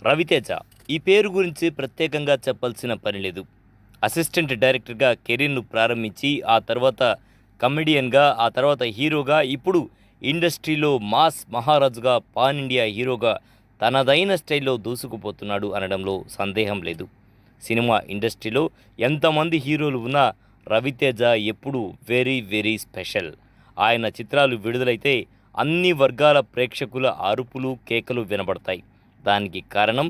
రవితేజ ఈ పేరు గురించి ప్రత్యేకంగా చెప్పాల్సిన పని లేదు. అసిస్టెంట్ డైరెక్టర్గా కెరీర్ను ప్రారంభించి ఆ తర్వాత కమెడియన్గా, ఆ తర్వాత హీరోగా, ఇప్పుడు ఇండస్ట్రీలో మాస్ మహారాజుగా, పాన్ ఇండియా హీరోగా తనదైన స్టైల్లో దూసుకుపోతున్నాడు అనడంలో సందేహం లేదు. సినిమా ఇండస్ట్రీలో ఎంతమంది హీరోలు ఉన్నా రవితేజ ఎప్పుడూ వెరీ వెరీ స్పెషల్. ఆయన చిత్రాలు విడుదలైతే అన్ని వర్గాల ప్రేక్షకుల అరుపులు, కేకలు వినబడతాయి. దానికి కారణం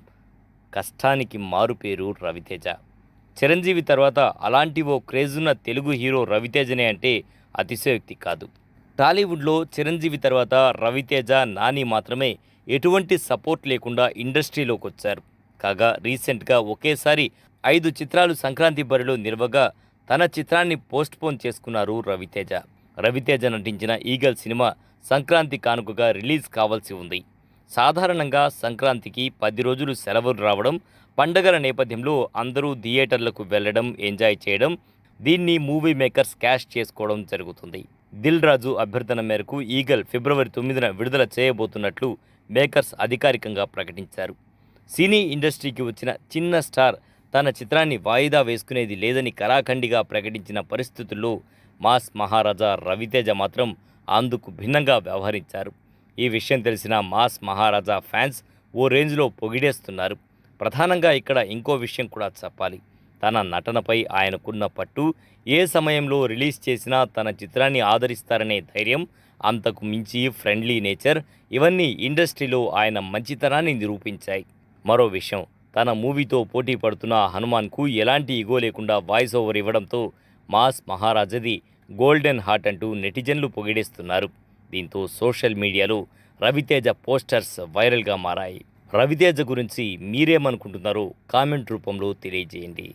కష్టానికి మారుపేరు రవితేజ. చిరంజీవి తర్వాత అలాంటి ఓ క్రేజున్న తెలుగు హీరో రవితేజనే అంటే అతిశయోక్తి కాదు. టాలీవుడ్లో చిరంజీవి తర్వాత రవితేజ, నాని మాత్రమే ఎటువంటి సపోర్ట్ లేకుండా ఇండస్ట్రీలోకి వచ్చారు. కాగా రీసెంట్గా ఒకేసారి 5 చిత్రాలు సంక్రాంతి బరిలో నిలవగా తన చిత్రాన్ని పోస్ట్పోన్ చేసుకున్నారు రవితేజ. రవితేజ నటించిన ఈగల్ సినిమా సంక్రాంతి కానుకగా రిలీజ్ కావాల్సి ఉంది. సాధారణంగా సంక్రాంతికి 10 రోజులు సెలవులు రావడం, పండగల నేపథ్యంలో అందరూ థియేటర్లకు వెళ్లడం, ఎంజాయ్ చేయడం, దీన్ని మూవీ మేకర్స్ క్యాష్ చేసుకోవడం జరుగుతుంది. దిల్ రాజు అభ్యర్థన మేరకు ఈగల్ ఫిబ్రవరి 9న విడుదల చేయబోతున్నట్లు మేకర్స్ అధికారికంగా ప్రకటించారు. సినీ ఇండస్ట్రీకి వచ్చిన చిన్న స్టార్ తన చిత్రాన్ని వాయిదా వేసుకునేది లేదని కరాఖండిగా ప్రకటించిన పరిస్థితుల్లో మాస్ మహారాజా రవితేజ మాత్రం అందుకు భిన్నంగా వ్యవహరించారు. ఈ విషయం తెలిసిన మాస్ మహారాజా ఫ్యాన్స్ ఓ రేంజ్లో పొగిడేస్తున్నారు. ప్రధానంగా ఇక్కడ ఇంకో విషయం కూడా చెప్పాలి. తన నటనపై ఆయనకున్న పట్టు, ఏ సమయంలో రిలీజ్ చేసినా తన చిత్రాన్ని ఆదరిస్తారనే ధైర్యం, అంతకు మించి ఫ్రెండ్లీ నేచర్, ఇవన్నీ ఇండస్ట్రీలో ఆయన మంచితనాన్ని నిరూపించాయి. మరో విషయం, తన మూవీతో పోటీ పడుతున్న హనుమాన్కు ఎలాంటి ఇగో లేకుండా వాయిస్ ఓవర్ ఇవ్వడంతో మాస్ మహారాజది గోల్డెన్ హార్ట్ అంటూ నెటిజన్లు పొగిడేస్తున్నారు. దీంతో సోషల్ మీడియాలో రవితేజ పోస్టర్స్ వైరల్గా మారాయి. రవితేజ గురించి మీరేమనుకుంటున్నారో కామెంట్ రూపంలో తెలియజేయండి.